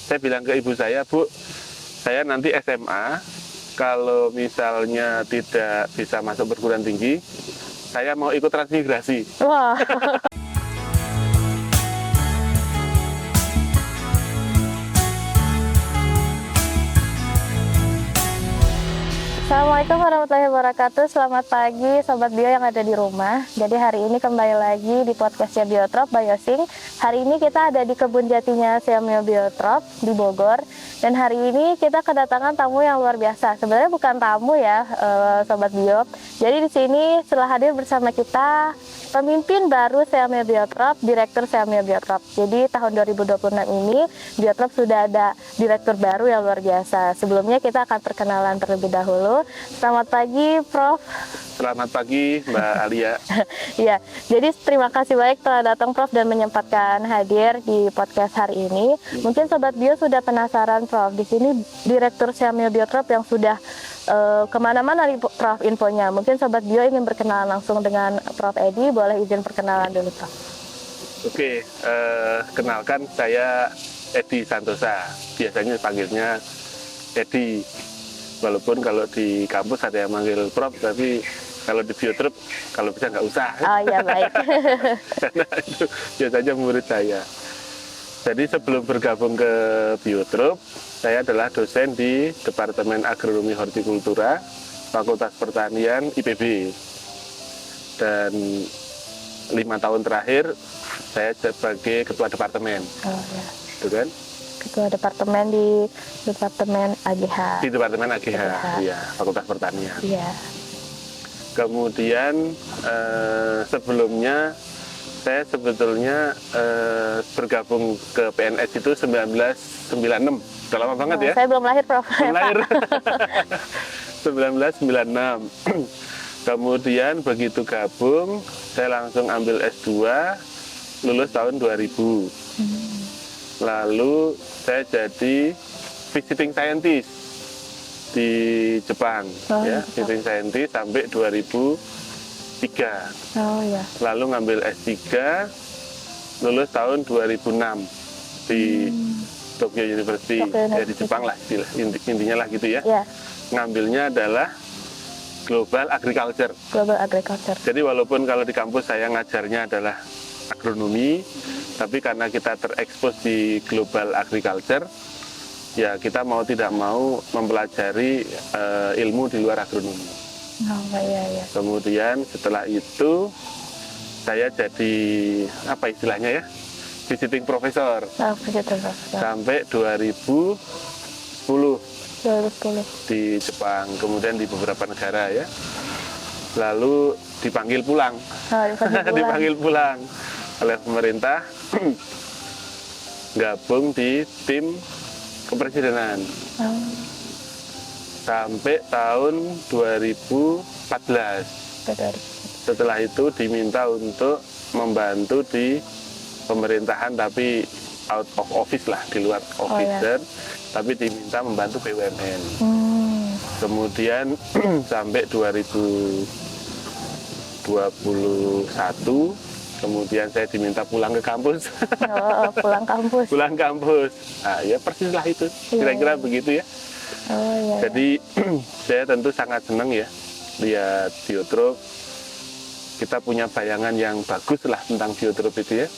Saya bilang ke ibu saya, Bu, saya nanti SMA, kalau misalnya tidak bisa masuk perguruan tinggi, saya mau ikut transmigrasi. Wah. Assalamualaikum warahmatullahi wabarakatuh. Selamat pagi Sobat Bio yang ada di rumah. Jadi hari ini kembali lagi di podcastnya Biotrop Biosing. Hari ini kita ada di kebun jatinya Siameo Biotrop di Bogor. Dan hari ini kita kedatangan tamu yang luar biasa. Sebenarnya bukan tamu ya, Sobat Bio. Jadi di sini setelah hadir bersama kita pemimpin baru Siameo Biotrop, Direktur Siameo Biotrop. Jadi tahun 2026 ini Biotrop sudah ada direktur baru yang luar biasa. Sebelumnya kita akan perkenalan terlebih dahulu. Selamat pagi, Prof. Selamat pagi, Mbak Alia. Ya, jadi terima kasih banyak telah datang, Prof, dan menyempatkan hadir di podcast hari ini. Mungkin Sobat Bio sudah penasaran, Prof. Di sini Direktur Siameo Biotrop yang sudah kemana-mana nih, Prof, infonya. Mungkin Sobat Bio ingin berkenalan langsung dengan Prof Edi. Boleh izin perkenalan dulu, Prof. Oke, kenalkan saya Edi Santosa. Biasanya panggilnya Edi. Walaupun kalau di kampus ada yang manggil Prof, tapi kalau di Biotrop, kalau bisa nggak usah. Oh iya, baik. Karena itu biasanya murid saya. Jadi sebelum bergabung ke Biotrop, saya adalah dosen di Departemen Agronomi Hortikultura, Fakultas Pertanian IPB. Dan 5 tahun terakhir, saya sebagai Ketua Departemen. Oh, ya. Itu kan? Ketua Departemen di Departemen AGH. Di Departemen AGH, ya, Fakultas Pertanian. Iya. Kemudian sebelumnya saya sebetulnya bergabung ke PNS itu 1996. Udah lama banget ya? Saya belum lahir, Prof. Belum lahir. 1996. Kemudian begitu gabung, saya langsung ambil S2, lulus tahun 2000. Lalu saya jadi visiting scientist di Jepang, ya, visiting scientist sampai 2003. Oh ya. Lalu ngambil S3, lulus tahun 2006 di Tokyo University, ya, di Jepang lah, intinya lah gitu ya. Ya. Ngambilnya adalah Global Agriculture. Global Agriculture. Jadi walaupun kalau di kampus saya ngajarnya adalah agronomi, tapi karena kita terekspos di Global Agriculture, ya kita mau tidak mau mempelajari ilmu di luar agronomi. Oh iya, iya. Kemudian setelah itu saya jadi apa istilahnya ya, visiting professor Oh, begitu, Prof. sampai 2010 2010. di Jepang, kemudian di beberapa negara ya. Lalu dipanggil pulang, Oh, dipanggil pulang oleh pemerintah, gabung di tim kepresidenan Oh. sampai tahun 2014. Betul. Setelah itu diminta untuk membantu di pemerintahan, tapi out of office lah, di luar officer, tapi diminta membantu BUMN. Kemudian sampai 2021, kemudian saya diminta pulang ke kampus. Oh, pulang kampus. Pulang kampus. Nah, ya persis lah itu. Kira-kira begitu ya. Oh iya. Jadi saya tentu sangat senang ya lihat Biotrop. Kita punya bayangan yang bagus lah tentang Biotrop itu ya.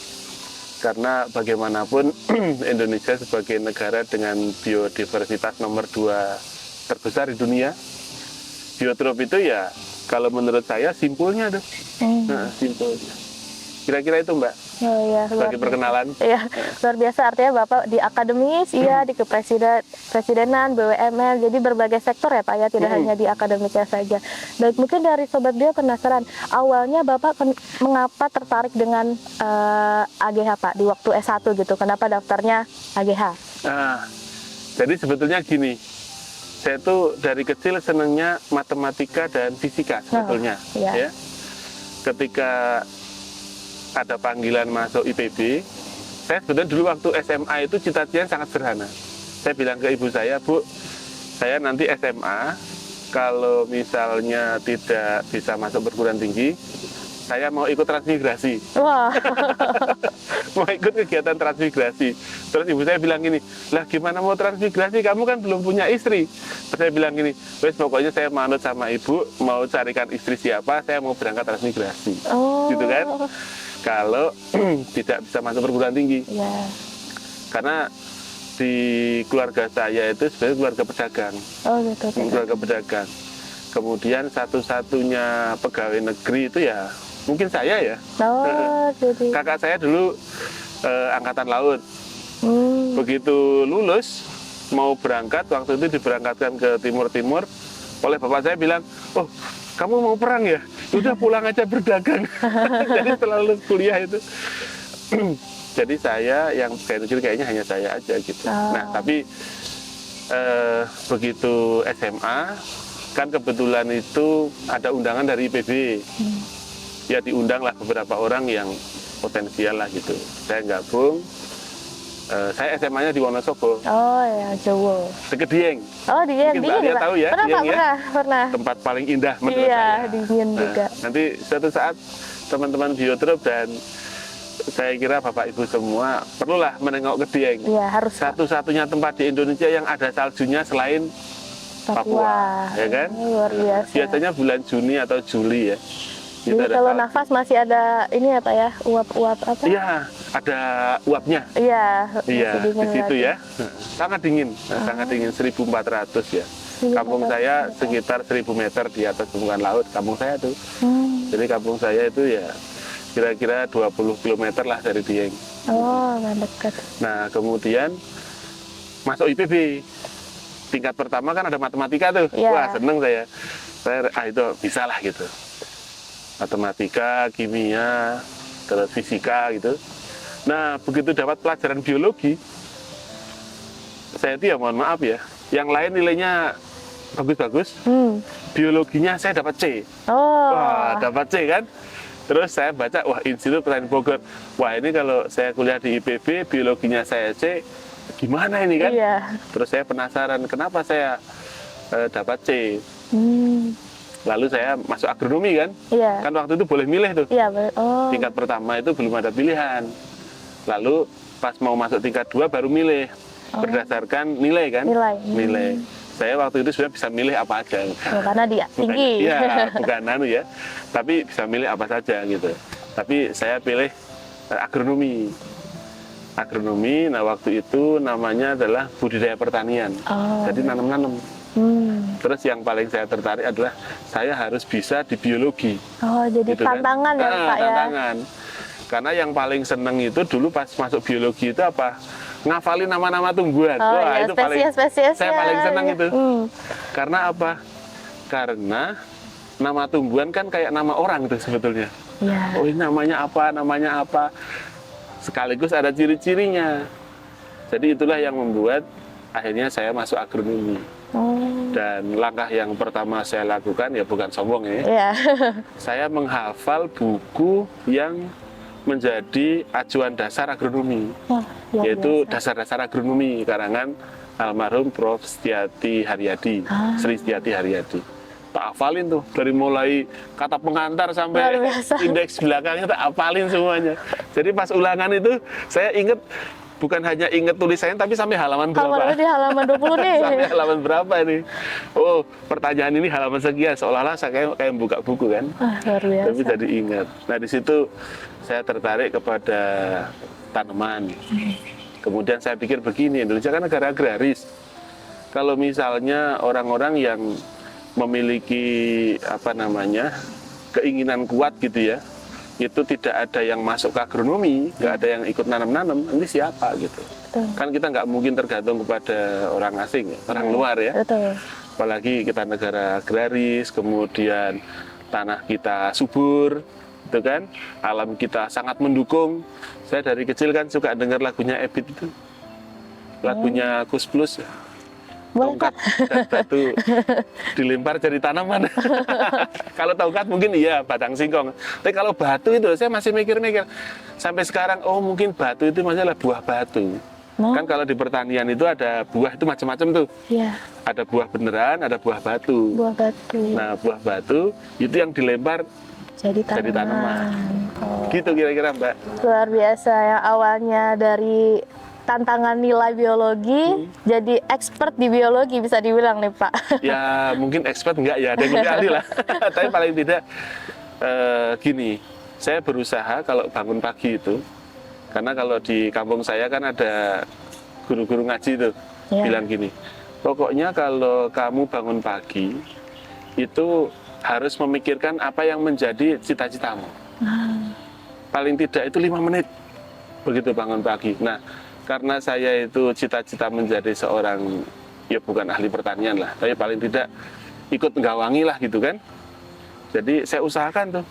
Karena bagaimanapun Indonesia sebagai negara dengan biodiversitas nomor 2 terbesar di dunia, Biotrop itu ya kalau menurut saya simpulnya tuh. Nah, simpulnya. Kira-kira itu, Mbak. Oh iya, Sebagai perkenalan. Iya, luar biasa, artinya Bapak di akademis, iya, di kepresidenan, BUMN, jadi berbagai sektor ya Pak ya, tidak hanya di akademiknya saja. Baik, mungkin dari Sobat Bio penasaran, awalnya Bapak mengapa tertarik dengan AGH Pak, di waktu S1 gitu, kenapa daftarnya AGH? Nah, jadi sebetulnya gini, saya tuh dari kecil senangnya matematika dan fisika sebetulnya. Ya. Ketika ada panggilan masuk IPB, saya sebetulnya dulu waktu SMA itu cita-citanya sangat sederhana. Saya bilang ke ibu saya, Bu, saya nanti SMA, kalau misalnya tidak bisa masuk perguruan tinggi, saya mau ikut transmigrasi. Wah. Mau ikut kegiatan transmigrasi. Terus ibu saya bilang gini, lah gimana mau transmigrasi, kamu kan belum punya istri. Terus saya bilang gini, wes pokoknya saya manut sama ibu, mau carikan istri siapa, saya mau berangkat transmigrasi. Oh. Gitu kan. Kalau tidak bisa masuk perguruan tinggi. Iya. Karena di keluarga saya itu sebenarnya keluarga pedagang. Oh gitu. Keluarga pedagang. Kemudian satu-satunya pegawai negeri itu ya mungkin saya ya. Oh, jadi. Kakak saya dulu angkatan laut. Begitu lulus mau berangkat, waktu itu diberangkatkan ke timur-timur oleh bapak saya bilang, oh kamu mau perang ya? Udah pulang aja berdagang. Jadi setelah lulus kuliah itu. Jadi saya yang pegawai negeri kayaknya hanya saya aja gitu. Nah tapi begitu SMA kan kebetulan itu ada undangan dari IPB. Ya diundanglah beberapa orang yang potensial lah gitu. Saya gabung. Saya SMA-nya di Wonosobo. Oh ya, Jawa. Segedieng. Oh, Dieng. Mungkin Mbak Alia tahu ya, Pernah, Dieng Pak, ya? pernah. Tempat paling indah menurut Iya, saya. dingin juga. Nanti suatu saat teman-teman Biotrop dan saya kira Bapak Ibu semua perlulah menengok ke Dieng. Iya, harus. Satu-satunya tempat di Indonesia yang ada saljunya selain Papua, ya kan? Luar biasa. Biasanya bulan Juni atau Juli ya. Jadi kalau nafas masih ada ini apa ya, uap-uap apa? Iya, ada uapnya. Iya, Iya, masih dingin di situ lagi. ya. Sangat dingin, sangat dingin 1.400 ya. Kampung saya sekitar 1.000 meter di atas permukaan laut, kampung saya tuh. Jadi kampung saya itu ya kira-kira 20 km lah dari Dieng. Oh, nggak dekat. Nah, kemudian masuk IPB. Tingkat pertama kan ada matematika tuh. Iya. Wah, seneng saya. Saya itu bisa lah gitu. Matematika, kimia, terus fisika gitu. Nah, begitu dapat pelajaran biologi, saya itu ya mohon maaf ya, yang lain nilainya bagus-bagus, biologinya saya dapat C. Oh. Wah, dapat C kan? Terus saya baca, wah Institut Pertanian Bogor. Wah ini kalau saya kuliah di IPB, biologinya saya C, gimana ini kan? Iya. Terus saya penasaran, kenapa saya dapat C? Lalu saya masuk agronomi kan? Iya. Kan waktu itu boleh milih tuh. Iya, oh. Tingkat pertama itu belum ada pilihan. Lalu pas mau masuk tingkat 2 baru milih. Berdasarkan nilai kan? Nilai. Saya waktu itu sebenarnya bisa milih apa aja. Oh, karena dia tinggi. Iya, bukan anu ya. Tapi bisa milih apa saja gitu. Tapi saya pilih agronomi. Agronomi, nah waktu itu namanya adalah budidaya pertanian. Oh. Jadi nanam-nanam. Terus yang paling saya tertarik adalah saya harus bisa di biologi. Oh, jadi Gitu kan. tantangan ya Pak ya? Tantangan. Karena yang paling seneng itu dulu pas masuk biologi itu apa? Ngafalin nama-nama tumbuhan. Oh, Wah, iya, itu paling spesies-spesiesnya. saya paling seneng itu. Karena Karena apa? Karena nama tumbuhan kan kayak nama orang itu sebetulnya. ya. Oh, ini namanya apa? Sekaligus ada ciri-cirinya. Jadi itulah yang membuat akhirnya saya masuk agronomi. Dan langkah yang pertama saya lakukan ya bukan sombong ya. Iya. Saya menghafal buku yang menjadi acuan dasar agronomi, Wah, luar yaitu biasa. dasar-dasar agronomi karangan almarhum Prof. Setiati Haryadi, Sri Setiati Haryadi. Tak hafalin tuh dari mulai kata pengantar Luar sampai biasa. indeks belakangnya tak hafalin semuanya. Jadi pas ulangan itu saya ingat bukan hanya ingat tulisannya tapi sampai halaman berapa. Halaman di halaman 20 nih. Sampai halaman berapa nih? Oh, pertanyaan ini halaman sekian, seolah-olah saya kayak buka buku kan. Luar biasa. Tapi jadi ingat. Nah di situ saya tertarik kepada tanaman. Kemudian saya pikir begini, Indonesia kan negara agraris. Kalau misalnya orang-orang yang memiliki keinginan kuat gitu ya, itu tidak ada yang masuk ke agronomi, nggak ada yang ikut nanam-nanam, nanti siapa gitu. Betul. Kan kita nggak mungkin tergantung kepada orang asing, orang luar ya. Betul. Apalagi kita negara agraris, kemudian tanah kita subur, itu kan, alam kita sangat mendukung. Saya dari kecil kan suka dengar lagunya Ebit itu, lagunya Kus Plus. Boleh, Tongkat dan batu dilempar jadi tanaman. Kalau tongkat mungkin iya batang singkong. Tapi kalau batu itu saya masih mikir-mikir sampai sekarang. Oh mungkin batu itu masalah buah batu. Kan kalau di pertanian itu ada buah itu macam-macam tuh. Iya. Ada buah beneran, ada buah batu. Buah batu. Nah buah batu itu yang dilempar jadi Jadi tanaman. Oh, Gitu kira-kira Mbak. luar biasa, yang awalnya dari tantangan nilai biologi jadi expert di biologi bisa dibilang nih Pak. Ya mungkin expert enggak ya, ada yang lebih ahli lah. Tapi paling tidak gini, saya berusaha kalau bangun pagi itu, karena kalau di kampung saya kan ada guru-guru ngaji tuh, Iya. bilang gini, pokoknya kalau kamu bangun pagi, itu harus memikirkan apa yang menjadi cita-citamu. Paling tidak itu 5 menit, begitu bangun pagi. Nah, karena saya itu cita-cita menjadi seorang, ya bukan ahli pertanian lah, tapi paling tidak ikut menggawangi lah gitu kan. Jadi saya usahakan tuh,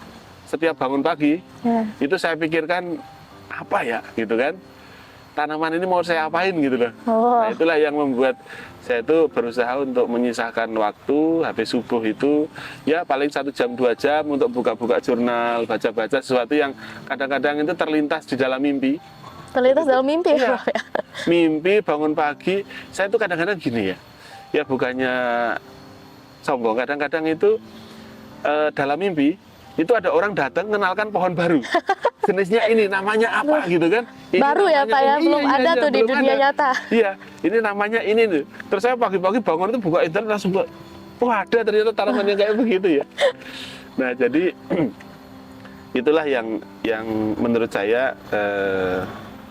setiap bangun pagi, Ya. itu saya pikirkan, apa ya gitu kan, tanaman ini mau saya apain gitu loh. Oh. Nah itulah yang membuat saya itu berusaha untuk menyisakan waktu habis subuh itu, ya paling 1 jam 2 jam untuk buka-buka jurnal, baca-baca sesuatu yang kadang-kadang itu terlintas di dalam mimpi. Terlintas dalam mimpi Iya. Pak, ya. Mimpi bangun pagi, saya itu kadang-kadang gini ya bukannya sombong, kadang-kadang itu dalam mimpi itu ada orang datang mengenalkan pohon baru, jenisnya ini namanya apa gitu kan. Ini Baru ya namanya Pak ya, ini. belum ada tuh di belum dunia ada. nyata. Iya, ini namanya ini tuh. Terus saya pagi-pagi bangun itu buka internet langsung, oh ada ternyata tanaman yang kayak begitu ya. Nah jadi itulah yang menurut saya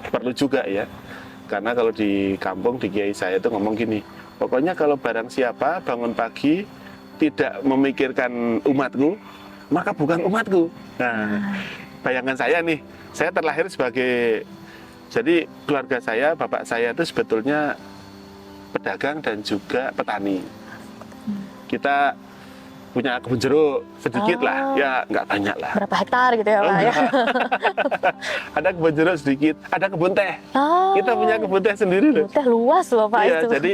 perlu juga ya, karena kalau di kampung di kiai saya itu ngomong gini, pokoknya kalau barang siapa bangun pagi tidak memikirkan umatku, maka bukan umatku. Nah, bayangan saya nih, saya terlahir sebagai, jadi keluarga saya, bapak saya itu sebetulnya pedagang dan juga petani. Kita punya kebun jeruk sedikit lah, ya nggak banyak lah. Berapa hektar gitu ya Pak ya? Ada kebun jeruk sedikit, ada kebun teh. Oh, Kita punya kebun teh sendiri loh. teh luas loh Pak Iya, itu. jadi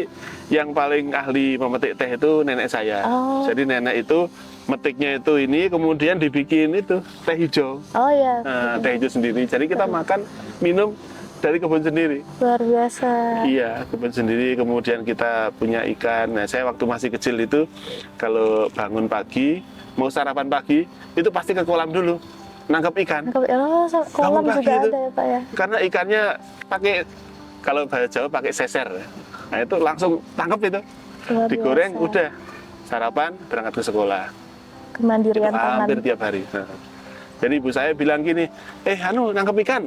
yang paling ahli memetik teh itu nenek saya. Oh. Jadi nenek itu metiknya itu ini, kemudian dibikin itu teh hijau. Oh ya, Nah, teh hijau sendiri. Jadi kita makan, minum dari kebun sendiri. luar biasa. Iya, kebun sendiri. Kemudian kita punya ikan. Nah, saya waktu masih kecil itu kalau bangun pagi, mau sarapan pagi, itu pasti ke kolam dulu, nangkap ikan. Oh, kolam pagi juga itu. ada ya Pak ya? Karena ikannya pakai, kalau bahasa Jawa pakai seser. Nah, itu langsung tangkap itu. Luar Digoreng, biasa. udah. Sarapan, berangkat ke sekolah. Itu Kemandirian pangan. hampir tiap hari. Nah, jadi ibu saya bilang gini, nangkep ikan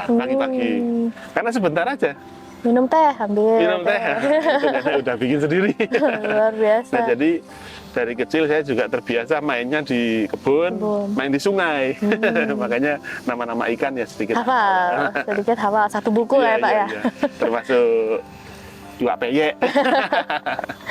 pagi-pagi. Karena sebentar aja Minum teh, ambil. minum teh, itu nenek udah bikin sendiri. Luar biasa. Nah jadi dari kecil saya juga terbiasa mainnya di kebun, main di sungai. Makanya nama-nama ikan ya sedikit. Hafal, sedikit hafal. Satu buku Iya, ya Pak iya, ya? iya. Termasuk iwak peyek.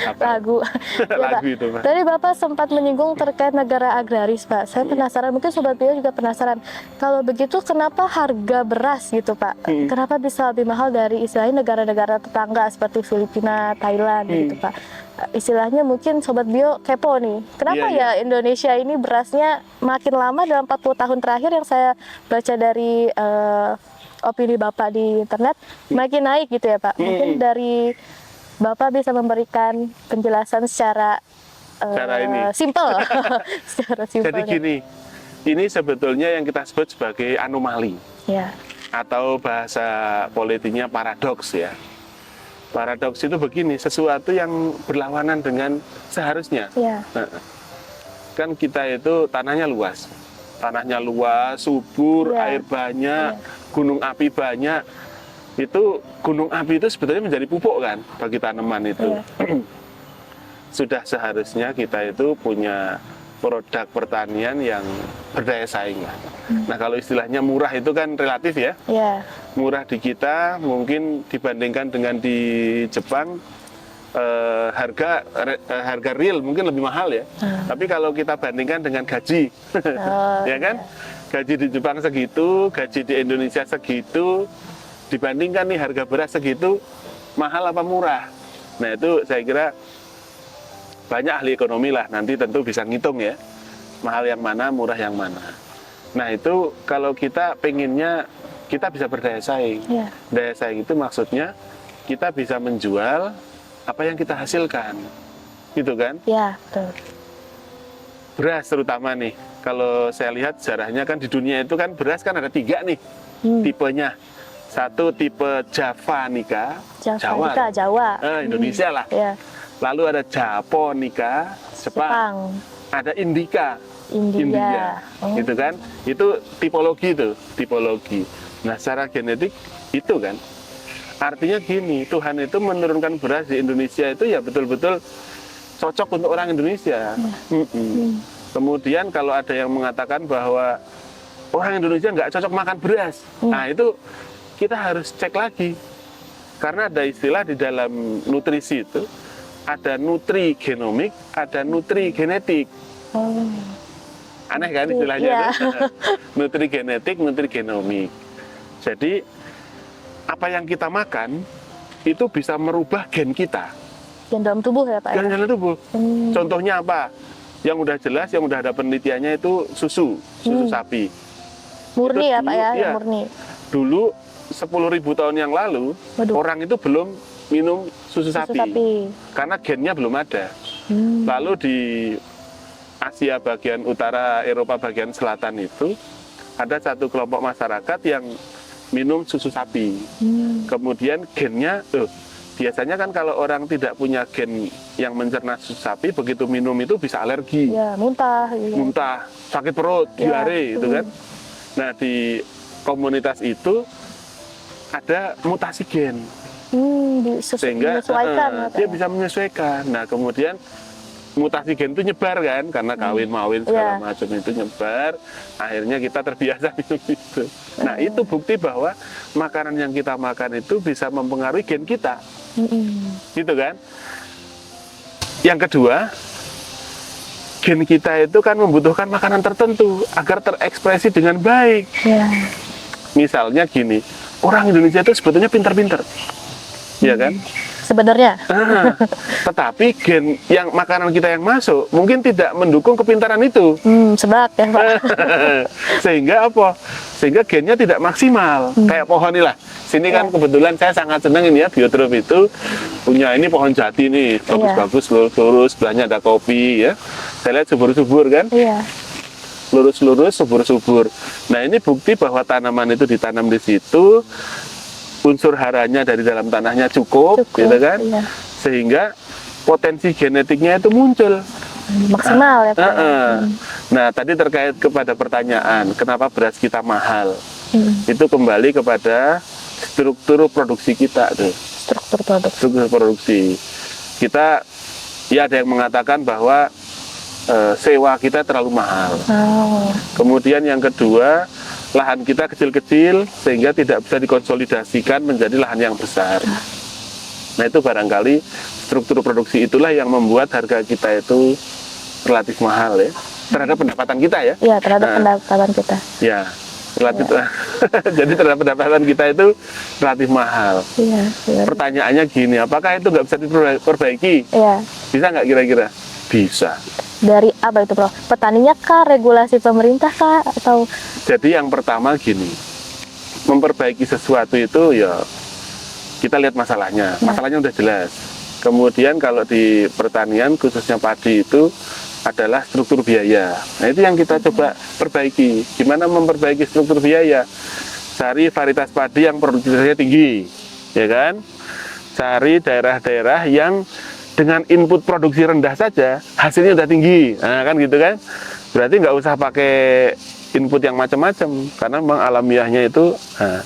Apa? Lagu. Ya, Pak. Lagu itu, Pak. Tadi Bapak sempat menyinggung terkait negara agraris, Pak. Saya penasaran, mungkin Sobat Bio juga penasaran. Kalau begitu, kenapa harga beras gitu, Pak? Kenapa bisa lebih mahal dari istilahnya negara-negara tetangga seperti Filipina, Thailand, gitu, Pak? Istilahnya mungkin Sobat Bio kepo nih. Kenapa Iya, ya Indonesia ini berasnya makin lama dalam 40 tahun terakhir yang saya baca dari opini Bapak di internet makin naik gitu ya Pak. Mungkin dari Bapak bisa memberikan penjelasan secara ini. simple. Secara simpel. Jadi gini, ini sebetulnya yang kita sebut sebagai anomali. Ya. Atau bahasa politiknya paradoks ya. Paradoks itu begini, sesuatu yang berlawanan dengan seharusnya. Ya. Nah, kan kita itu tanahnya luas, subur, Ya. air banyak, gunung api banyak. Itu gunung api itu sebetulnya menjadi pupuk kan bagi tanaman itu. Ya. Sudah seharusnya kita itu punya produk pertanian yang berdaya saing lah. Nah kalau istilahnya murah itu kan relatif ya. Ya. Murah di kita mungkin dibandingkan dengan di Jepang, harga real mungkin lebih mahal ya. Tapi kalau kita bandingkan dengan gaji, ya kan, gaji di Jepang segitu, gaji di Indonesia segitu, dibandingkan nih harga beras segitu, mahal apa murah? Nah itu saya kira banyak ahli ekonomi lah nanti tentu bisa ngitung ya, mahal yang mana, murah yang mana. Nah itu kalau kita pengennya kita bisa berdaya saing. Ya. Daya saing itu maksudnya kita bisa menjual apa yang kita hasilkan, gitu kan? Ya, betul. Beras terutama nih, Kalau saya lihat sejarahnya kan di dunia itu kan beras kan ada 3 nih tipenya. Satu tipe Javanica, Javanica, Jawa. Indonesia lah. Ya. Lalu ada Japonica, Jepang. Ada Indica, India. gitu kan? Itu tipologi itu, tipologi. Nah, secara genetik itu kan, artinya gini, Tuhan itu menurunkan beras di Indonesia itu ya betul-betul cocok untuk orang Indonesia. Kemudian kalau ada yang mengatakan bahwa orang Indonesia nggak cocok makan beras, nah itu kita harus cek lagi. Karena ada istilah di dalam nutrisi itu, ada nutrigenomik, ada nutrigenetik. Aneh kan istilahnya? Nutrigenetik, nutrigenomik. Jadi apa yang kita makan itu bisa merubah gen kita. Gen dalam tubuh ya Pak? Gen dalam tubuh. Contohnya apa? Yang udah jelas, yang udah ada penelitiannya itu susu sapi. Murni Itu ya Pak dulu, ya, ya. murni. Dulu 10.000 tahun yang lalu, orang itu belum minum susu sapi. Karena gennya belum ada. Lalu di Asia bagian utara, Eropa bagian selatan itu, ada satu kelompok masyarakat yang minum susu sapi. Kemudian gennya, biasanya kan kalau orang tidak punya gen yang mencerna susu sapi, begitu minum itu bisa alergi. Ya, muntah. Iya. Muntah, sakit perut, diare, itu kan. Nah, di komunitas itu ada mutasi gen. Sehingga dia bisa menyesuaikan. Nah, kemudian mutasi gen itu nyebar kan, karena kawin-mawin segala macam itu nyebar, akhirnya kita terbiasa minum itu. Nah, itu bukti bahwa makanan yang kita makan itu bisa mempengaruhi gen kita. Gitu kan. Yang kedua, gen kita itu kan membutuhkan makanan tertentu agar terekspresi dengan baik. Misalnya gini, orang Indonesia itu sebetulnya pintar-pintar, ya kan? Sebenarnya. Tetapi gen yang makanan kita yang masuk mungkin tidak mendukung kepintaran itu. Sebab ya Pak. Sehingga apa? Sehingga gennya tidak maksimal. Kayak pohon inilah. Sini kan kebetulan saya sangat senang ini ya, biotrop itu punya ini pohon jati nih, bagus-bagus, lurus-lurus, sebelahnya ada kopi ya. Saya lihat subur-subur kan? Lurus-lurus, subur-subur. Nah, ini bukti bahwa tanaman itu ditanam di situ, unsur haranya dari dalam tanahnya cukup gitu kan, sehingga potensi genetiknya itu muncul maksimal ya Pak. Nah, tadi terkait kepada pertanyaan kenapa beras kita mahal, itu kembali kepada struktur produksi kita tuh. Struktur produksi kita, ya ada yang mengatakan bahwa sewa kita terlalu mahal. Kemudian yang kedua, lahan kita kecil-kecil sehingga tidak bisa dikonsolidasikan menjadi lahan yang besar. Nah, itu barangkali struktur produksi itulah yang membuat harga kita itu relatif mahal ya, terhadap pendapatan kita ya. Iya, terhadap pendapatan kita. Ya, relatif. Jadi terhadap pendapatan kita itu relatif mahal. Pertanyaannya gini, apakah itu nggak bisa diperbaiki? Bisa nggak kira-kira? Bisa. Dari apa itu Prof? Petaninya kah, regulasi pemerintah kah, atau? Jadi yang pertama gini, memperbaiki sesuatu itu ya kita lihat masalahnya. Masalahnya udah jelas. Kemudian kalau di pertanian khususnya padi itu adalah struktur biaya. Nah, itu yang kita coba perbaiki. Gimana memperbaiki struktur biaya? Cari varietas padi yang produktivitasnya tinggi, ya kan? Cari daerah-daerah yang dengan input produksi rendah saja hasilnya udah tinggi, nah, kan gitu kan? Berarti nggak usah pakai input yang macam-macam karena memang alamiahnya itu. Nah,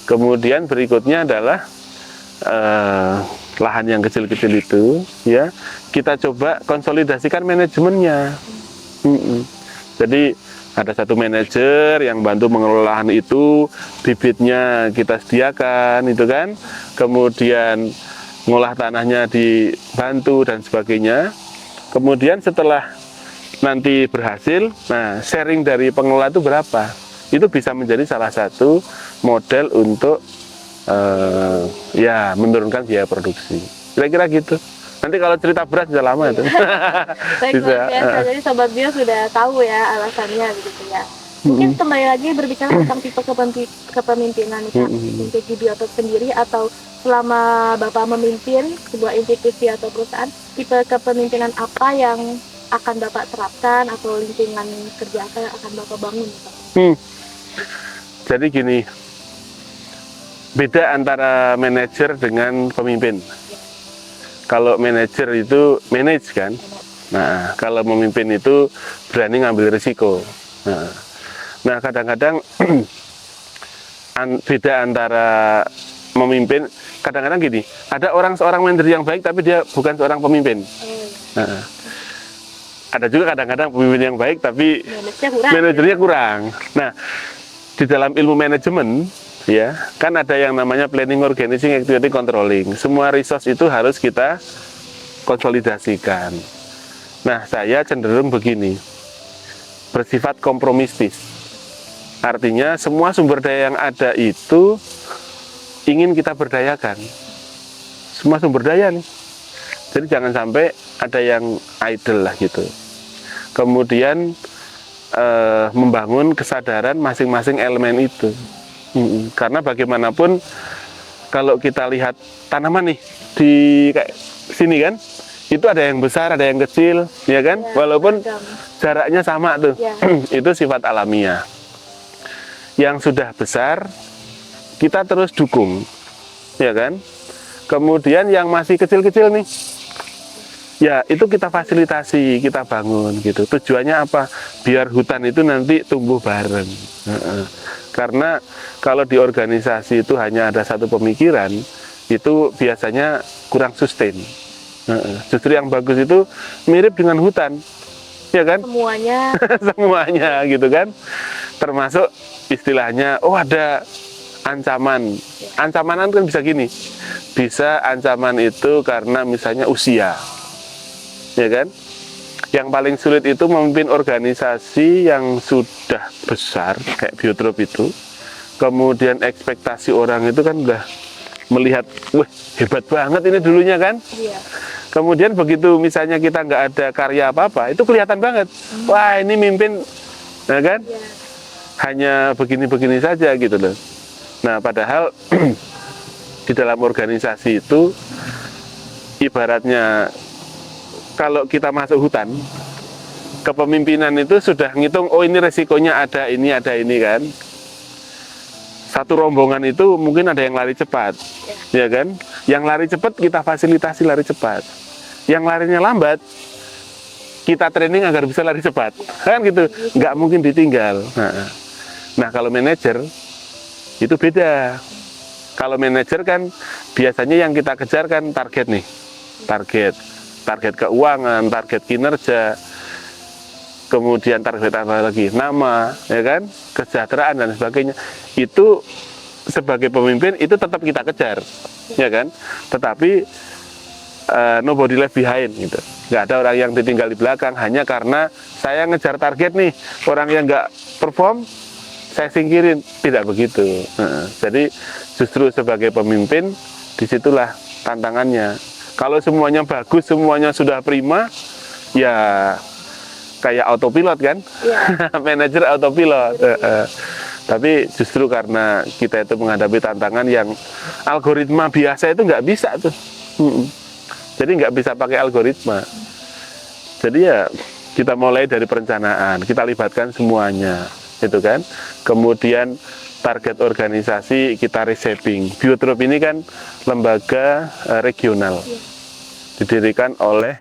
kemudian berikutnya adalah lahan yang kecil-kecil itu, ya kita coba konsolidasikan manajemennya. Jadi ada satu manajer yang bantu mengelola lahan itu, bibitnya kita sediakan, itu kan, kemudian ngolah tanahnya dibantu dan sebagainya. Kemudian setelah nanti berhasil, nah sharing dari pengelola itu berapa? Itu bisa menjadi salah satu model untuk ya menurunkan biaya produksi. Kira-kira gitu. Nanti kalau cerita beras bisa lama itu. Bisa. Jadi Sobat Bio sudah tahu ya alasannya begitu ya. Mungkin kembali lagi berbicara tentang tipe kepemimpinan nih Kak, untuk di Biotrop sendiri atau selama Bapak memimpin sebuah institusi atau perusahaan, tipe kepemimpinan apa yang akan Bapak terapkan atau lingkungan kerja apa yang akan Bapak bangun, Pak? Jadi gini, beda antara manajer dengan pemimpin. Kalau manajer itu manage kan, nah kalau memimpin itu berani ngambil risiko. Nah kadang-kadang beda antara memimpin, kadang-kadang gini, ada seorang manajer yang baik tapi dia bukan seorang pemimpin. Ada juga kadang-kadang pemimpin yang baik tapi manajernya kurang. Nah, di dalam ilmu manajemen ya kan ada yang namanya planning, organizing, activity, controlling. Semua resource itu harus kita konsolidasikan. Nah, saya cenderung begini, bersifat kompromistis. Artinya semua sumber daya yang ada itu ingin kita berdayakan. Semua sumber daya nih. Jadi jangan sampai ada yang idle lah gitu. Kemudian membangun kesadaran masing-masing elemen itu. Karena bagaimanapun kalau kita lihat tanaman nih di kayak sini kan, itu ada yang besar, ada yang kecil, ya kan? Ya, walaupun jaraknya sama tuh, ya. Itu sifat alamiah. Yang sudah besar kita terus dukung, ya kan? Kemudian yang masih kecil-kecil nih, ya itu kita fasilitasi, kita bangun gitu. Tujuannya apa? Biar hutan itu nanti tumbuh bareng. Karena kalau di organisasi itu hanya ada satu pemikiran, itu biasanya kurang sustain. Justru yang bagus itu mirip dengan hutan, ya kan? Semuanya. Semuanya gitu kan. Termasuk istilahnya, oh ada ancaman. Ancaman kan bisa gini. Bisa ancaman itu karena misalnya usia. Ya kan? Yang paling sulit itu memimpin organisasi yang sudah besar kayak Biotrop itu. Kemudian ekspektasi orang itu kan udah melihat, wah hebat banget ini dulunya kan. Iya. Kemudian begitu misalnya kita nggak ada karya apa-apa, itu kelihatan banget. Wah ini mimpin, ya kan? Iya. Hanya begini-begini saja gitu loh. Nah padahal di dalam organisasi itu ibaratnya kalau kita masuk hutan, kepemimpinan itu sudah ngitung, oh ini resikonya ada ini kan. Satu rombongan itu mungkin ada yang lari cepat, ya kan? Yang lari cepat kita fasilitasi lari cepat. Yang larinya lambat, kita training agar bisa lari cepat, kan gitu. Nggak mungkin ditinggal. Nah kalau manajer itu beda. Kalau manajer kan biasanya yang kita kejar kan target nih, target keuangan, target kinerja, kemudian target apa lagi, nama, ya kan, kesejahteraan dan sebagainya. Itu sebagai pemimpin itu tetap kita kejar, ya kan. Tetapi nobody left behind gitu. Nggak ada orang yang ditinggal di belakang hanya karena saya ngejar target nih, orang yang nggak perform saya singkirin, tidak begitu. Jadi justru sebagai pemimpin disitulah tantangannya. Kalau semuanya bagus, semuanya sudah prima, ya kayak autopilot kan, ya. Manajer autopilot. Tapi justru karena kita itu menghadapi tantangan yang algoritma biasa itu nggak bisa tuh. Jadi nggak bisa pakai algoritma. Jadi ya kita mulai dari perencanaan, kita libatkan semuanya, gitu kan. Kemudian target organisasi kita reshaping. Biotrop ini kan lembaga regional, didirikan oleh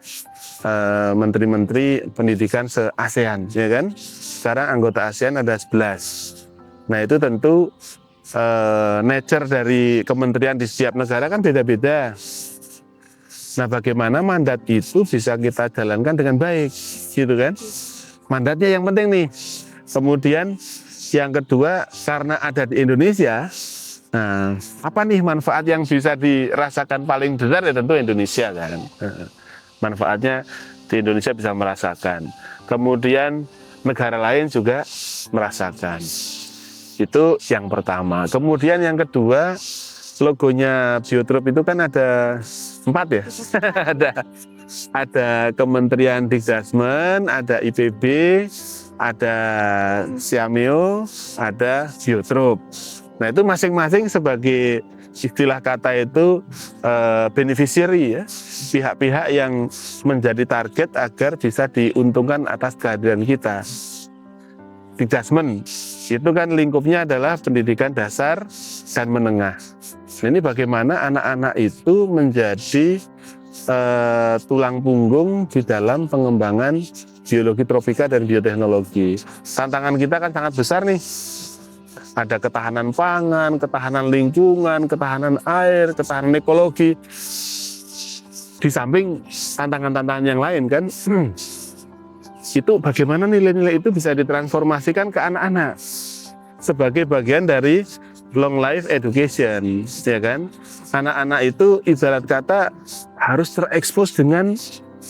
menteri-menteri pendidikan se-ASEAN, ya kan. Sekarang anggota ASEAN ada 11. Nah itu tentu nature dari kementerian di setiap negara kan beda-beda. Nah bagaimana mandat itu bisa kita jalankan dengan baik, gitu kan. Mandatnya yang penting nih. Kemudian yang kedua, karena ada di Indonesia, nah apa nih manfaat yang bisa dirasakan paling besar ya tentu Indonesia kan. Manfaatnya di Indonesia bisa merasakan. Kemudian negara lain juga merasakan. Itu yang pertama. Kemudian yang kedua, logonya Biotrop itu kan ada 4 ya. ada Kementerian Dikdasmen, ada IPB, ada Siameo, ada Biotrop. Nah itu masing-masing sebagai istilah kata itu beneficiary ya, pihak-pihak yang menjadi target agar bisa diuntungkan atas kehadiran kita. Adjustment itu kan lingkupnya adalah pendidikan dasar dan menengah. Nah, ini bagaimana anak-anak itu menjadi tulang punggung di dalam pengembangan biologi tropika dan bioteknologi. Tantangan kita kan sangat besar nih. Ada ketahanan pangan, ketahanan lingkungan, ketahanan air, ketahanan ekologi. Di samping tantangan-tantangan yang lain kan, itu bagaimana nilai-nilai itu bisa ditransformasikan ke anak-anak sebagai bagian dari long life education, ya kan? Anak-anak itu ibarat kata harus terekspos dengan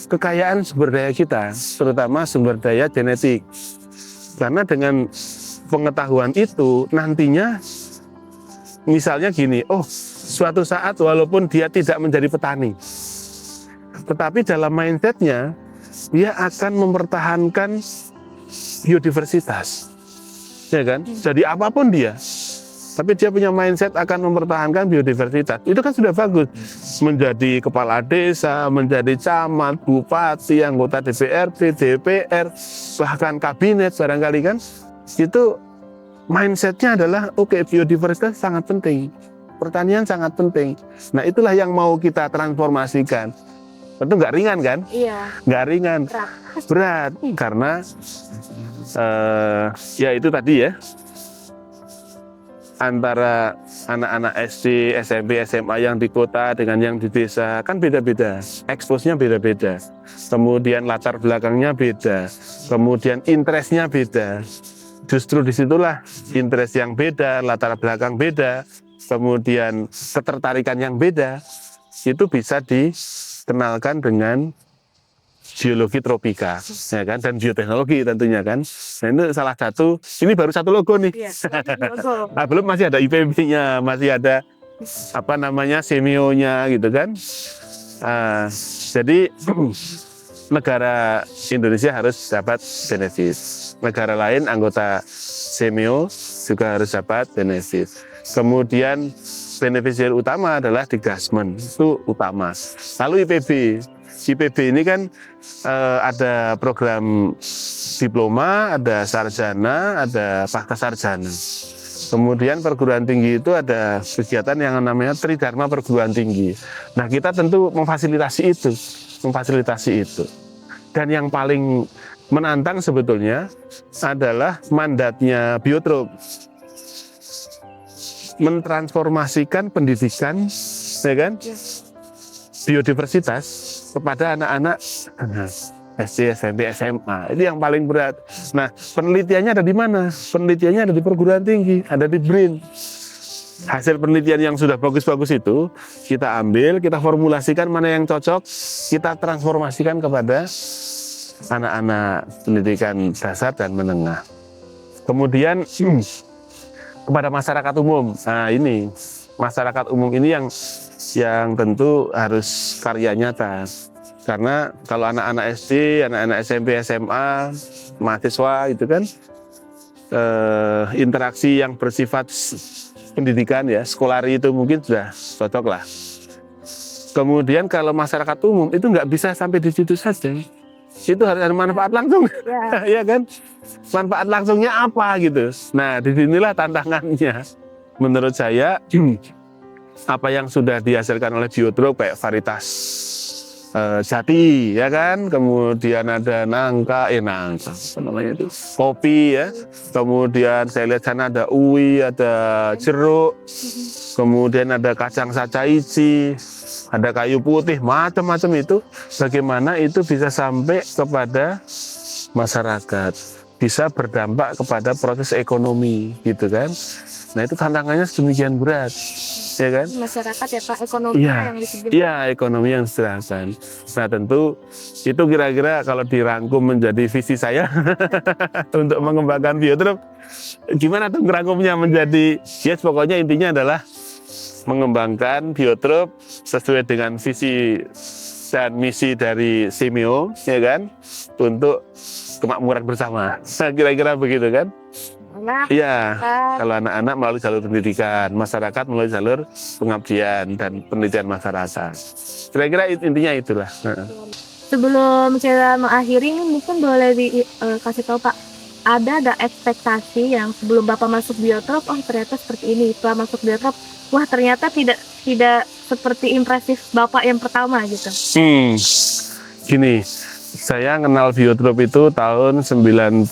kekayaan sumber daya kita, terutama sumber daya genetik. Karena dengan pengetahuan itu nantinya misalnya gini, oh suatu saat walaupun dia tidak menjadi petani, tetapi dalam mindsetnya dia akan mempertahankan biodiversitas, ya kan? Jadi apapun dia, tapi dia punya mindset akan mempertahankan biodiversitas. Itu kan sudah bagus. Menjadi kepala desa, menjadi camat, bupati, anggota DPRD, DPR, bahkan kabinet barangkali kan. Itu mindsetnya adalah oke, biodiversitas sangat penting, pertanian sangat penting. Nah itulah yang mau kita transformasikan. Tentu nggak ringan kan? Iya. Nggak ringan, berat karena ya itu tadi ya, antara anak-anak SD, SMP, SMA yang di kota dengan yang di desa kan beda-beda, eksposnya beda-beda, kemudian latar belakangnya beda, kemudian interestnya beda. Justru disitulah interest yang beda, latar belakang beda, kemudian ketertarikan yang beda, itu bisa dikenalkan dengan biologi tropika, ya kan, dan bioteknologi tentunya kan. Nah itu salah satu, ini baru satu logo nih. Nah, belum masih ada IPB-nya, masih ada apa namanya semionya gitu kan. Jadi negara Indonesia harus dapat benefit. Negara lain anggota semio juga harus dapat benefit. Kemudian beneficiary utama adalah Digasmen, itu utama. Lalu IPB. IPB ini kan ada program diploma, ada sarjana, ada pasca sarjana. Kemudian perguruan tinggi itu ada kegiatan yang namanya Tridharma Perguruan Tinggi. Nah kita tentu memfasilitasi itu. Dan yang paling menantang sebetulnya adalah mandatnya Biotrop, mentransformasikan pendidikan, ya kan, biodiversitas kepada anak-anak SD, SMP, SMA. Itu yang paling berat. Nah, penelitiannya ada di mana? Penelitiannya ada di perguruan tinggi, ada di BRIN. Hasil penelitian yang sudah bagus-bagus itu kita ambil, kita formulasikan mana yang cocok, kita transformasikan kepada anak-anak pendidikan dasar dan menengah. Kemudian kepada masyarakat umum. Nah, ini masyarakat umum ini yang tentu harus karya nyata. Karena kalau anak-anak SD, anak-anak SMP, SMA, mahasiswa itu kan interaksi yang bersifat pendidikan ya, sekolari itu mungkin sudah cocok lah. Kemudian kalau masyarakat umum itu nggak bisa sampai di situ saja. Itu harus ada manfaat langsung, ya kan? Manfaat langsungnya apa gitu. Nah, disinilah tantangannya. Menurut saya, apa yang sudah dihasilkan oleh Biotrop kayak varietas jati, ya kan? Kemudian ada nangka, apa namanya itu? Kopi ya. Kemudian saya lihat sana ada uwi, ada jeruk. Kemudian ada kacang sacaici, ada kayu putih, macam-macam itu. Bagaimana itu bisa sampai kepada masyarakat, bisa berdampak kepada proses ekonomi, gitu kan? Nah itu tantangannya sedemikian berat, ya kan? Masyarakat ya Pak, ekonomi yang disebut. Iya, ekonomi yang disediakan. Nah tentu itu kira-kira kalau dirangkum menjadi visi saya untuk mengembangkan Biotrop, gimana tuh ngerangkumnya menjadi, yes pokoknya intinya adalah mengembangkan Biotrop sesuai dengan visi dan misi dari Semio, ya kan, untuk kemakmuran bersama. Kira-kira begitu kan? anak-anak. Iya, Kan. kalau anak-anak melalui jalur pendidikan, masyarakat melalui jalur pengabdian dan penelitian masyarakat. Kira-kira intinya itulah. Sebelum kita mengakhiri ini mungkin boleh dikasih tahu Pak, ada nggak ekspektasi yang sebelum Bapak masuk biotrop, oh ternyata seperti ini, setelah masuk biotrop, wah ternyata tidak seperti impresif Bapak yang pertama gitu. Gini, saya kenal biotrop itu tahun 91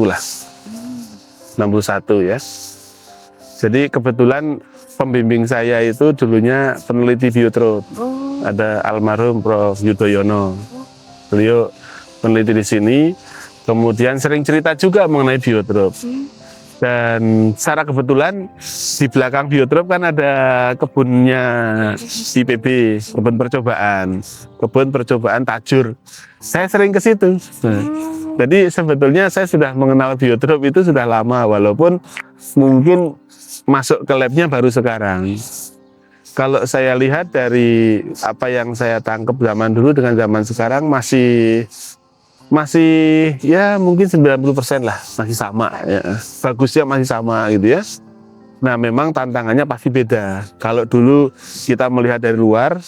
lah. 61 ya. Jadi kebetulan pembimbing saya itu dulunya peneliti biotrop. Ada almarhum Prof. Yudhoyono. Beliau peneliti di sini, kemudian sering cerita juga mengenai biotrop. Dan secara kebetulan di belakang biotrop kan ada kebunnya IPB, kebun percobaan Tajur. Saya sering ke situ. Jadi sebetulnya saya sudah mengenal biotrop itu sudah lama, walaupun mungkin masuk ke labnya baru sekarang. Kalau saya lihat dari apa yang saya tangkap zaman dulu dengan zaman sekarang masih ya mungkin 90% lah, masih sama ya. Bagusnya masih sama gitu ya. Nah memang tantangannya pasti beda. Kalau dulu kita melihat dari luar,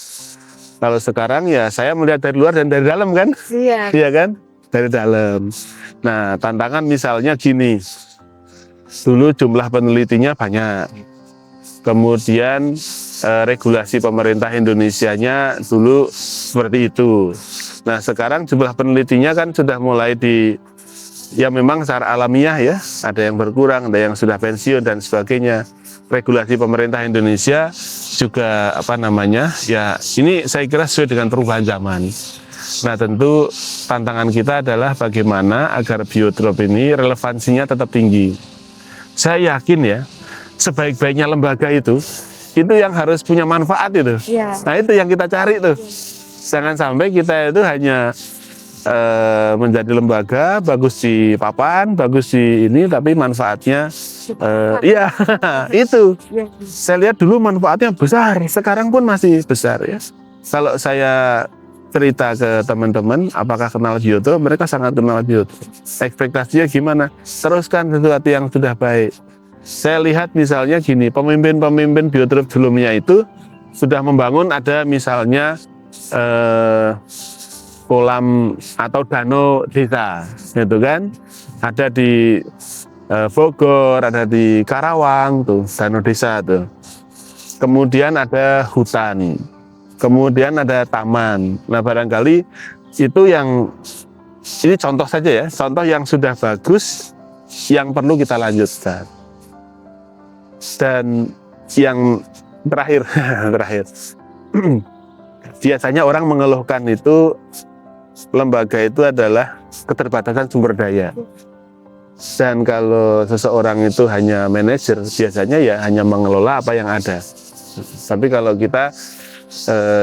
kalau sekarang ya saya melihat dari luar dan dari dalam kan? Iya. Iya kan? Dari dalam. Nah tantangan misalnya gini, dulu jumlah penelitinya banyak, kemudian regulasi pemerintah Indonesianya dulu seperti itu. Nah sekarang jumlah penelitinya kan sudah mulai ya memang secara alamiah ya, ada yang berkurang, ada yang sudah pensiun dan sebagainya. Regulasi pemerintah Indonesia juga ya ini saya kira sesuai dengan perubahan zaman. Nah tentu tantangan kita adalah bagaimana agar biotrop ini relevansinya tetap tinggi. Saya yakin ya, sebaik-baiknya lembaga itu yang harus punya manfaat itu. Ya. Nah itu yang kita cari tuh. Jangan sampai kita itu hanya menjadi lembaga, bagus di papan, bagus di ini, tapi manfaatnya iya itu. Saya lihat dulu manfaatnya besar, sekarang pun masih besar ya. Kalau saya cerita ke teman-teman, apakah kenal biotrop, mereka sangat kenal biotrop. Ekspektasinya gimana? Teruskan sesuatu yang sudah baik. Saya lihat misalnya gini, pemimpin-pemimpin biotrop sebelumnya itu sudah membangun ada misalnya kolam atau danau desa, gitu kan? Ada di Bogor, ada di Karawang tuh, danau desa tuh. Kemudian ada hutan, kemudian ada taman. Nah barangkali itu ini contoh saja ya, contoh yang sudah bagus, yang perlu kita lanjutkan. Dan yang terakhir, biasanya orang mengeluhkan itu lembaga itu adalah keterbatasan sumber daya. Dan kalau seseorang itu hanya manajer, biasanya ya hanya mengelola apa yang ada. Tapi kalau kita,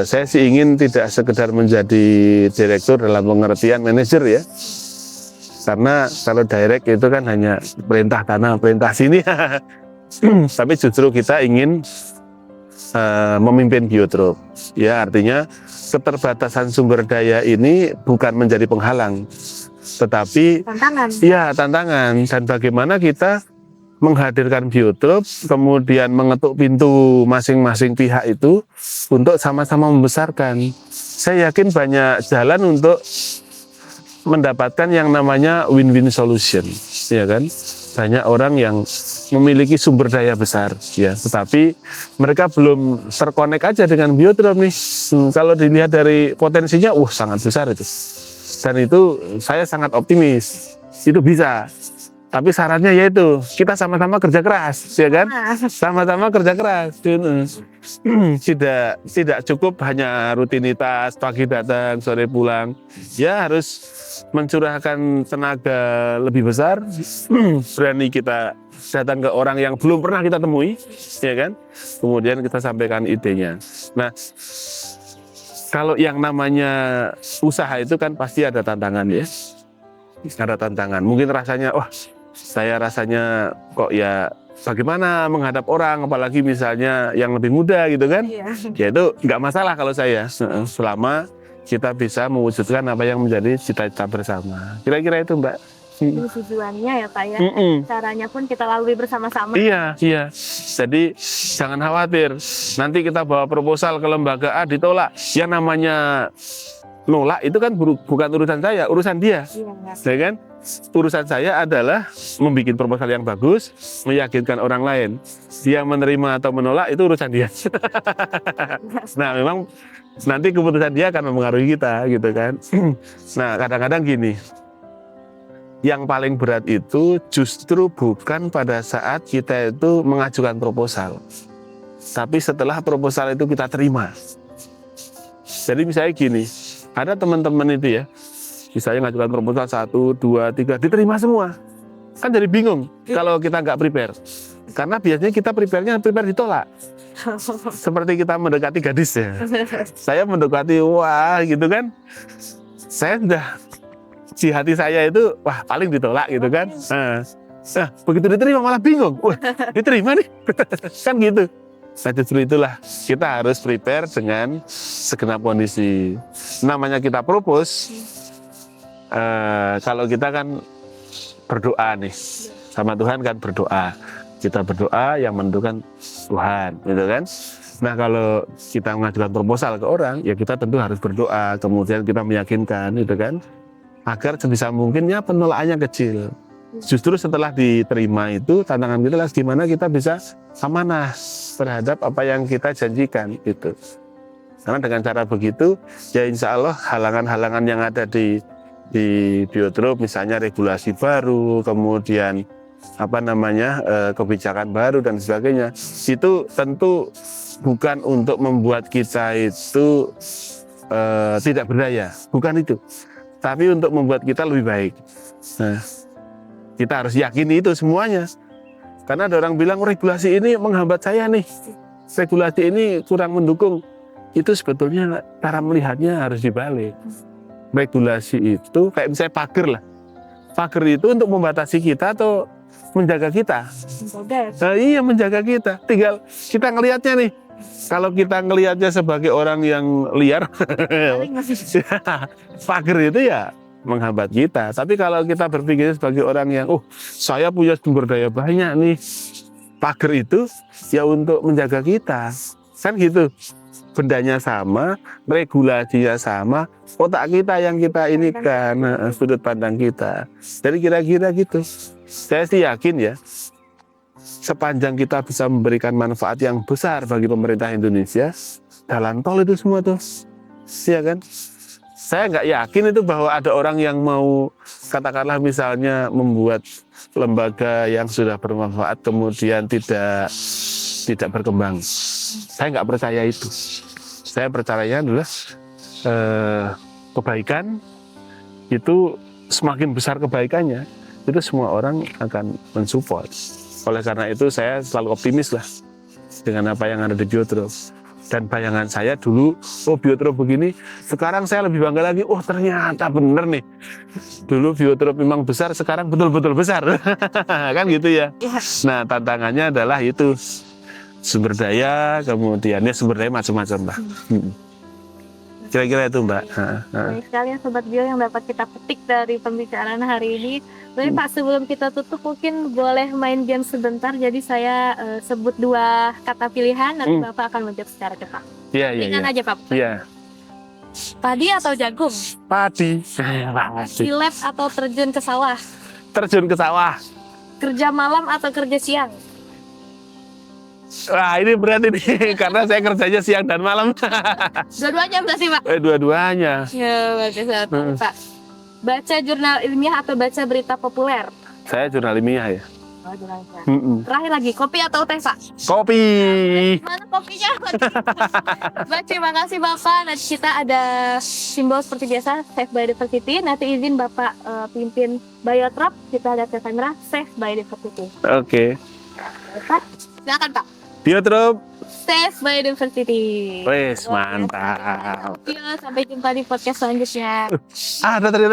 saya sih ingin tidak sekedar menjadi direktur dalam pengertian manajer ya. Karena kalau direct itu kan hanya perintah tanah, perintah sini. Tapi justru kita ingin memimpin biotrop. Ya artinya keterbatasan sumber daya ini bukan menjadi penghalang, tetapi tantangan. Iya tantangan. Dan bagaimana kita menghadirkan biotrop, kemudian mengetuk pintu masing-masing pihak itu untuk sama-sama membesarkan. Saya yakin banyak jalan untuk mendapatkan yang namanya win-win solution, ya kan? Banyak orang yang memiliki sumber daya besar, ya, tetapi mereka belum terkonek aja dengan biotrop nih. Kalau dilihat dari potensinya, sangat besar itu. Dan itu saya sangat optimis, itu bisa. Tapi syaratnya yaitu kita sama-sama kerja keras, ya kan? Sama-sama kerja keras. Tidak cukup hanya rutinitas pagi datang, sore pulang. Ya harus mencurahkan tenaga lebih besar, berani kita datang ke orang yang belum pernah kita temui, ya kan? Kemudian kita sampaikan idenya. Nah, kalau yang namanya usaha itu kan pasti ada tantangan ya, ada tantangan. Mungkin rasanya, saya rasanya kok ya bagaimana menghadap orang, apalagi misalnya yang lebih muda gitu kan? Ya itu nggak masalah kalau saya, selama kita bisa mewujudkan apa yang menjadi cita-cita bersama. Kira-kira itu Mbak. Ini tujuannya ya Pak ya. Mm-mm. Caranya pun kita lalui bersama-sama. Iya. Jadi jangan khawatir. Nanti kita bawa proposal ke lembaga A ditolak. Yang namanya nolak itu kan bukan urusan saya, urusan dia. Iya. Ya kan? Urusan saya adalah membuat proposal yang bagus, meyakinkan orang lain. Dia menerima atau menolak itu urusan dia. Nah, memang nanti keputusan dia akan mempengaruhi kita, gitu kan. Nah, kadang-kadang gini. Yang paling berat itu justru bukan pada saat kita itu mengajukan proposal, tapi setelah proposal itu kita terima. Jadi misalnya gini, ada teman-teman itu ya, misalnya ngajukan proposal 1, 2, 3, diterima semua. Kan jadi bingung kalau kita nggak prepare. Karena biasanya kita prepare ditolak. Seperti kita mendekati gadis ya. Saya mendekati, wah gitu kan. Saya sudah, di hati saya itu, wah paling ditolak gitu kan. Nah, begitu diterima malah bingung. Wah, diterima nih. Kan gitu. Nah, justru itulah kita harus prepare dengan segenap kondisi. Namanya kita propose, kalau kita kan berdoa nih sama Tuhan kan berdoa. Kita berdoa yang menentukan Tuhan, gitu kan. Nah, kalau kita mengajukan proposal ke orang, ya kita tentu harus berdoa. Kemudian kita meyakinkan, gitu kan, agar sebisa mungkinnya penolakannya kecil. Justru setelah diterima itu tantangan kita adalah gimana kita bisa amanah terhadap apa yang kita janjikan gitu. Karena dengan cara begitu ya insya Allah halangan-halangan yang ada di Biotrop, misalnya regulasi baru, kemudian kebijakan baru dan sebagainya, itu tentu bukan untuk membuat kita itu tidak berdaya, bukan itu, tapi untuk membuat kita lebih baik. Nah, kita harus yakini itu semuanya. Karena ada orang bilang regulasi ini menghambat saya nih, regulasi ini kurang mendukung. Itu sebetulnya cara melihatnya harus dibalik. Regulasi itu kayak misalnya pagar lah. Pagar itu untuk membatasi kita atau menjaga kita? Iya, menjaga kita. Tinggal kita ngelihatnya nih. Kalau kita ngelihatnya sebagai orang yang liar, pagar itu ya menghambat kita. Tapi kalau kita berpikir sebagai orang yang, saya punya sumber daya banyak nih, pagar itu ya untuk menjaga kita, kan gitu. Bendanya sama, regulasinya sama, otak kita yang kita ini kan, sudut pandang kita. Jadi kira-kira gitu. Saya sih yakin ya, sepanjang kita bisa memberikan manfaat yang besar bagi pemerintah Indonesia, jalan tol itu semua tuh, ya kan? Saya nggak yakin itu bahwa ada orang yang mau, katakanlah misalnya membuat lembaga yang sudah bermanfaat kemudian tidak berkembang. Saya nggak percaya itu. Saya percaya adalah kebaikan itu semakin besar kebaikannya, itu semua orang akan mensupport. Oleh karena itu saya selalu optimis lah dengan apa yang ada di Biotrop. Dan bayangan saya dulu, Biotrop begini, sekarang saya lebih bangga lagi, ternyata bener nih. Dulu Biotrop memang besar, sekarang betul-betul besar. Kan gitu ya. Nah, tantangannya adalah itu, sumber daya, kemudian sumber daya macam-macam, Mbak. Kira-kira itu, Mbak. Baik sekali ya Sobat Bio yang dapat kita petik dari pembicaraan hari ini. Tapi Pak, sebelum kita tutup mungkin boleh main game sebentar. Jadi saya sebut 2 kata pilihan, nanti Bapak akan menjawab secara cepat. Iya. Ringan aja Pak. Iya. Padi atau jagung? Padi. Silep atau terjun ke sawah? Terjun ke sawah. Kerja malam atau kerja siang? Wah, ini berat ini, karena saya kerjanya siang dan malam. Dua-duanya berarti Pak? Dua-duanya. Ya, bagus Pak. Baca jurnal ilmiah atau baca berita populer? Saya jurnal ilmiah ya. Jurnal ilmiah. Terakhir lagi, kopi atau teh Pak? Kopi. Mana kopinya? Baik, terima kasih Bapak. Nanti kita ada simbol seperti biasa, Save by Diversity. Nanti izin Bapak pimpin Biotrop. Kita lihat ke kamera, Save by Diversity. Oke. Pak, silakan Pak. Biotrop. Save by Diversity. Wes, mantap. Sampai jumpa di podcast selanjutnya. Ada tadi.